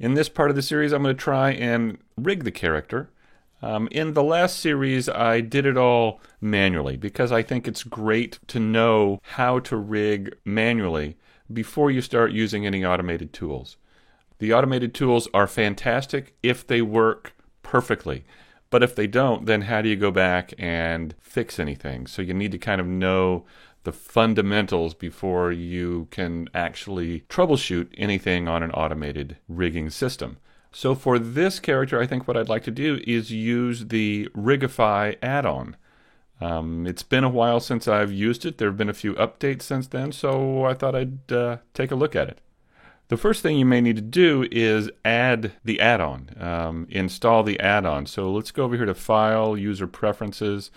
In this part of the series, I'm going to try and rig the character. In the last series, I did it all manually because I think it's great to know how to rig manually before you start using any automated tools. The automated tools are fantastic if they work perfectly. But if they don't, then how do you go back and fix anything? So you need to kind of know the fundamentals before you can actually troubleshoot anything on an automated rigging system. So for this character, I think what I'd like to do is use the Rigify add-on. It's been a while since I've used it. There have been a few updates since then, so I thought I'd take a look at it. The first thing you may need to do is add the add-on, install the add-on. So let's go over here to File, User Preferences,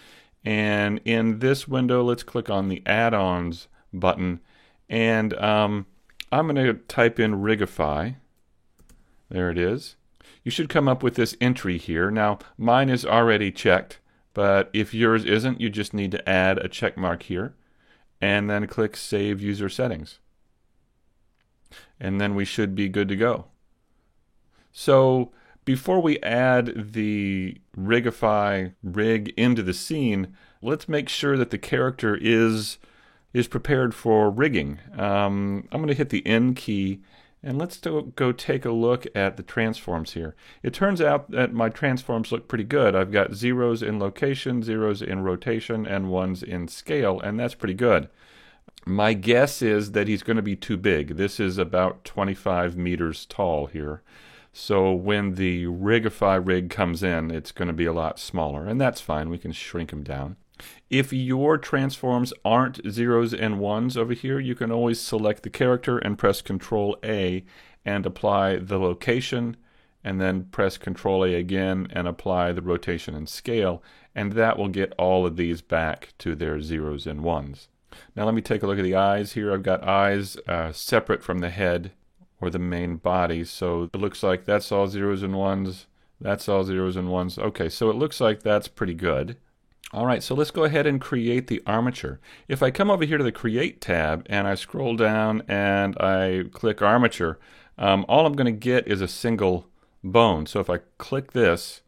and in this window, let's click on the Add-ons button, and I'm going to type in Rigify. There it is. You should come up with this entry here. Now, mine is already checked, but if yours isn't, you just need to add a check mark here, and then click Save User Settings. And then we should be good to go. So before we add the Rigify rig into the scene, let's make sure that the character is prepared for rigging. I'm going to hit the N key, and let's go take a look at the transforms here. It turns out that my transforms look pretty good. I've got zeros in location, zeros in rotation, and ones in scale, and that's pretty good. My guess is that he's going to be too big. This is about 25 meters tall here. So when the Rigify rig comes in, it's going to be a lot smaller, and that's fine. We can shrink him down. If your transforms aren't zeros and ones over here, you can always select the character and press Control A and apply the location, and then press Control A again and apply the rotation and scale, and that will get all of these back to their zeros and ones. Now let me take a look at the eyes here. I've got eyes separate from the head or the main body, so it looks like that's all zeros and ones. That's all zeros and ones. Okay, so it looks like that's pretty good. All right, so let's go ahead and create the armature. If I come over here to the Create tab and I scroll down and I click Armature, all I'm going to get is a single bone. So if I click this,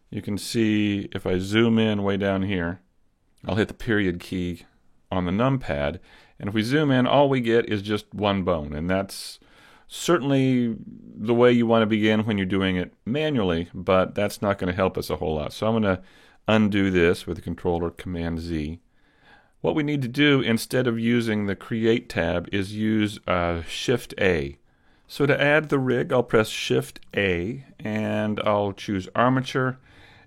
you can see if I zoom in way down here, I'll hit the period key on the numpad, and if we zoom in, all we get is just one bone, and that's certainly the way you want to begin when you're doing it manually, but that's not going to help us a whole lot. So I'm going to undo this with the controller Command Z. What we need to do instead of using the Create tab is use Shift A. So to add the rig, I'll press Shift A and I'll choose Armature.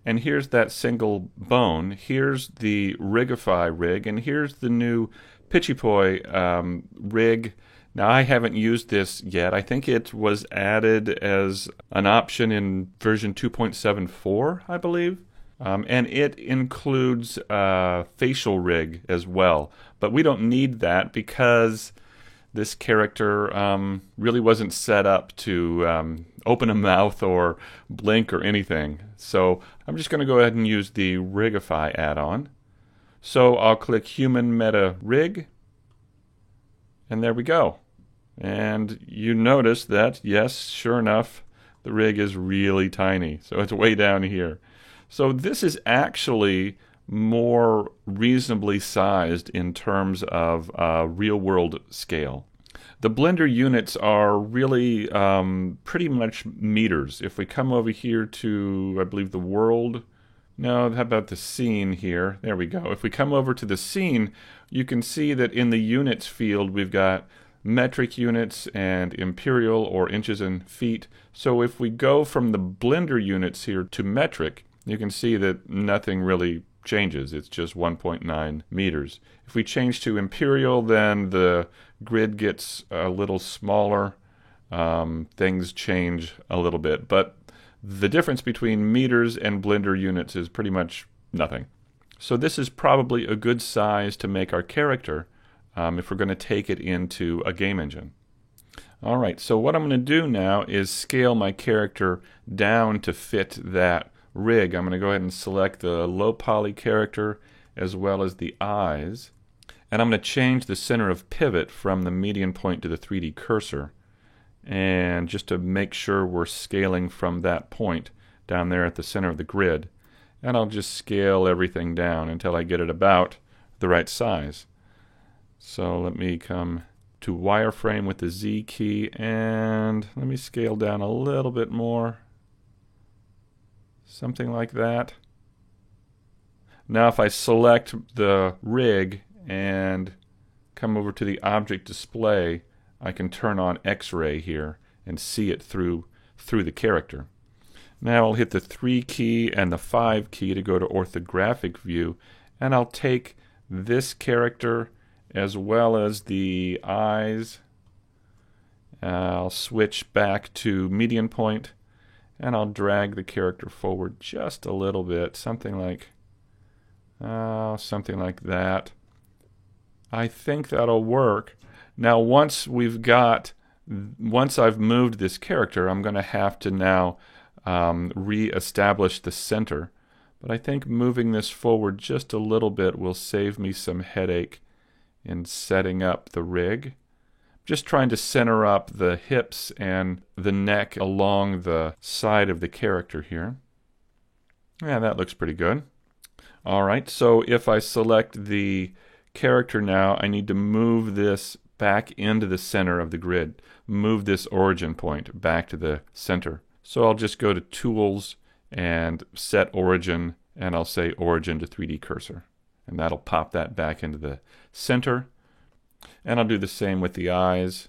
And here's that single bone. Here's the Rigify rig, and here's the new Pitchipoi rig. Now, I haven't used this yet. I think it was added as an option in version 2.74, I believe. And it includes facial rig as well. But we don't need that because this character really wasn't set up to open a mouth or blink or anything. So I'm just going to go ahead and use the Rigify add-on. So I'll click Human Meta Rig, and there we go. And you notice that, yes, sure enough, the rig is really tiny. So it's way down here. So this is actually more reasonably sized in terms of real-world scale. The Blender units are really pretty much meters. If we come over here to, I believe, the world, no, how about the scene here? There we go. If we come over to the scene, you can see that in the units field, we've got metric units and imperial or inches and feet. So if we go from the Blender units here to metric, you can see that nothing really changes. It's just 1.9 meters. If we change to imperial, then the grid gets a little smaller. Things change a little bit, but the difference between meters and Blender units is pretty much nothing. So this is probably a good size to make our character if we're going to take it into a game engine. All right, so what I'm going to do now is scale my character down to fit that rig. I'm going to go ahead and select the low poly character as well as the eyes, and I'm going to change the center of pivot from the median point to the 3D cursor, and just to make sure we're scaling from that point down there at the center of the grid. And I'll just scale everything down until I get it about the right size. So let me come to wireframe with the Z key, and let me scale down a little bit more. Something like that. Now if I select the rig and come over to the object display, I can turn on X-ray here and see it through the character. Now I'll hit the 3 key and the 5 key to go to orthographic view, and I'll take this character as well as the eyes. I'll switch back to median point, and I'll drag the character forward just a little bit, something like that. I think that'll work. Now once I've moved this character, I'm going to have to now re-establish the center. But I think moving this forward just a little bit will save me some headache in setting up the rig. Just trying to center up the hips and the neck along the side of the character here. Yeah, that looks pretty good. Alright, so if I select the character now, I need to move this back into the center of the grid. Move this origin point back to the center. So I'll just go to Tools and Set Origin, and I'll say Origin to 3D Cursor. And that'll pop that back into the center. And I'll do the same with the eyes.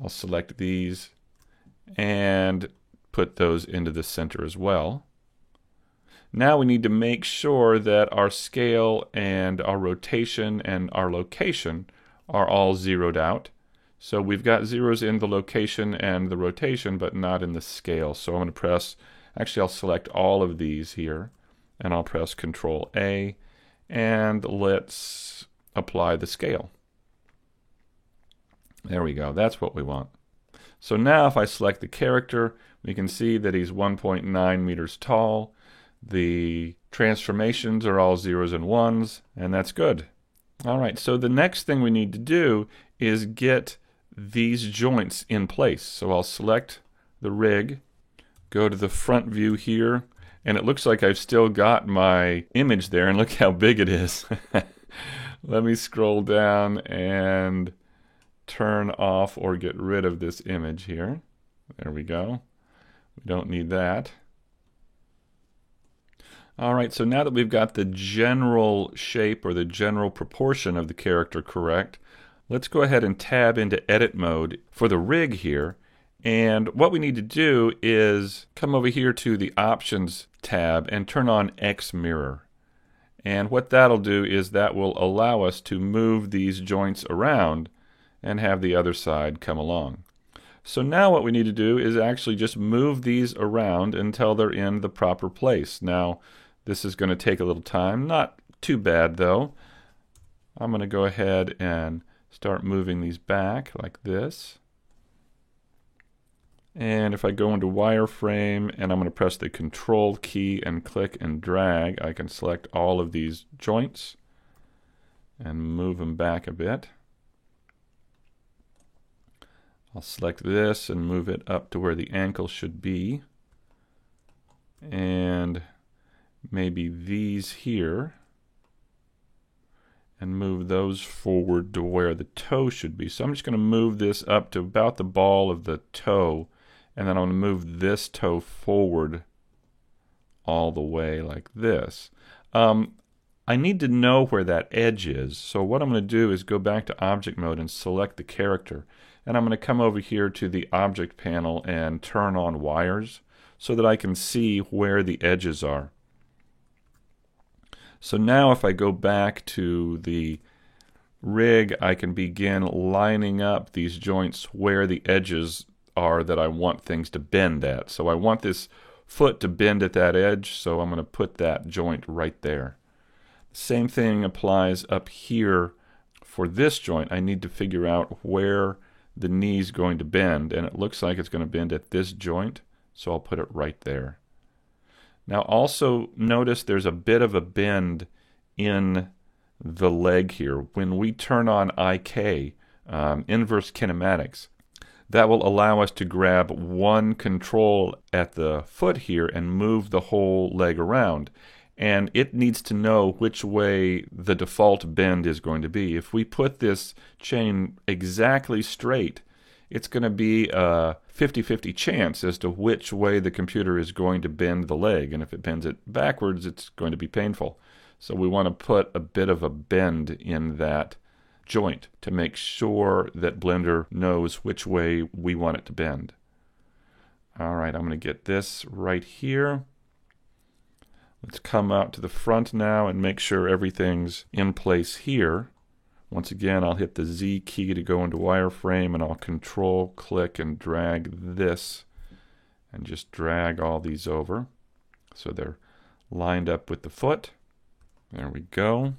I'll select these and put those into the center as well. Now we need to make sure that our scale and our rotation and our location are all zeroed out. So we've got zeros in the location and the rotation, but not in the scale. So I'm going to press, actually I'll select all of these here, and I'll press Control A, and let's apply the scale. There we go, that's what we want. So now if I select the character, we can see that he's 1.9 meters tall. The transformations are all zeros and ones, and that's good. Alright, so the next thing we need to do is get these joints in place. So I'll select the rig, go to the front view here, and it looks like I've still got my image there, and look how big it is. Let me scroll down and turn off or get rid of this image here. There we go. We don't need that. Alright, so now that we've got the general shape or the general proportion of the character correct, let's go ahead and tab into edit mode for the rig here. And what we need to do is come over here to the options tab and turn on X mirror. And what that'll do is that will allow us to move these joints around and have the other side come along. So now what we need to do is actually just move these around until they're in the proper place. Now this is going to take a little time, not too bad though. I'm going to go ahead and start moving these back like this. And if I go into wireframe and I'm going to press the Control key and click and drag, I can select all of these joints and move them back a bit. I'll select this and move it up to where the ankle should be. And maybe these here. And move those forward to where the toe should be. So I'm just going to move this up to about the ball of the toe. And then I'm going to move this toe forward all the way like this. I need to know where that edge is. So what I'm going to do is go back to object mode and select the character. And I'm going to come over here to the object panel and turn on wires so that I can see where the edges are. So now if I go back to the rig, I can begin lining up these joints where the edges are that I want things to bend at. So I want this foot to bend at that edge, so I'm going to put that joint right there. Same thing applies up here for this joint. I need to figure out where the knee's going to bend, and it looks like it's going to bend at this joint, so I'll put it right there. Now also notice there's a bit of a bend in the leg here. When we turn on IK, inverse kinematics, that will allow us to grab one control at the foot here and move the whole leg around. And it needs to know which way the default bend is going to be. If we put this chain exactly straight, it's going to be a 50-50 chance as to which way the computer is going to bend the leg. And if it bends it backwards, it's going to be painful. So we want to put a bit of a bend in that joint to make sure that Blender knows which way we want it to bend. All right, I'm going to get this right here. Let's come out to the front now and make sure everything's in place here. Once again, I'll hit the Z key to go into wireframe, and I'll control click and drag this and just drag all these over so they're lined up with the foot. There we go.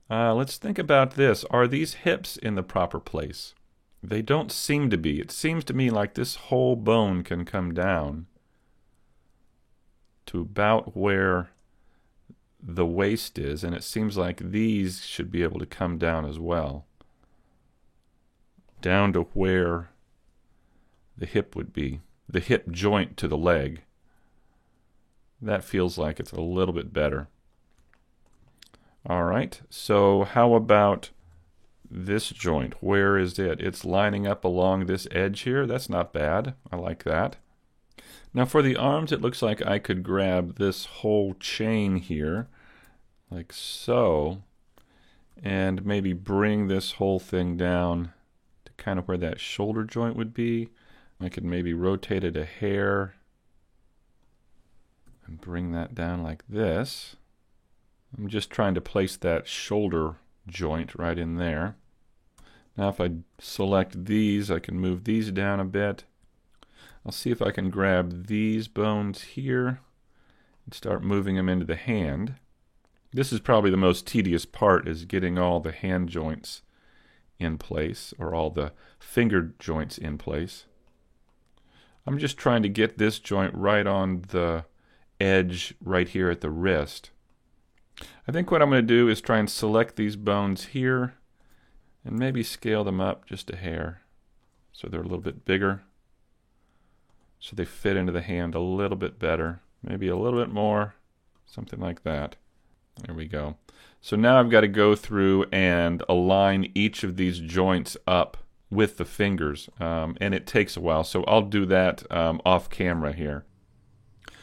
Let's think about this. Are these hips in the proper place? They don't seem to be. It seems to me like this whole bone can come down to about where the waist is, and it seems like these should be able to come down as well, down to where the hip would be, the hip joint to the leg. That feels like it's a little bit better. All right, so how about this joint? Where is it? It's lining up along this edge here. That's not bad. I like that. Now for the arms, it looks like I could grab this whole chain here, like so, and maybe bring this whole thing down to kind of where that shoulder joint would be. I could maybe rotate it a hair and bring that down like this. I'm just trying to place that shoulder joint right in there. Now if I select these, I can move these down a bit. I'll see if I can grab these bones here and start moving them into the hand. This is probably the most tedious part, is getting all the hand joints in place, or all the finger joints in place. I'm just trying to get this joint right on the edge right here at the wrist. I think what I'm going to do is try and select these bones here and maybe scale them up just a hair so they're a little bit bigger, so they fit into the hand a little bit better, maybe a little bit more, something like that. There we go. So now I've got to go through and align each of these joints up with the fingers, and it takes a while, so I'll do that off camera here.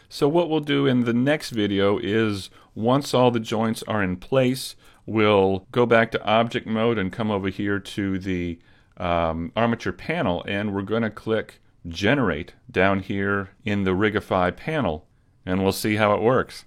So what we'll do in the next video is, once all the joints are in place, we'll go back to object mode and come over here to the armature panel, and we're going to click generate down here in the Rigify panel, and we'll see how it works.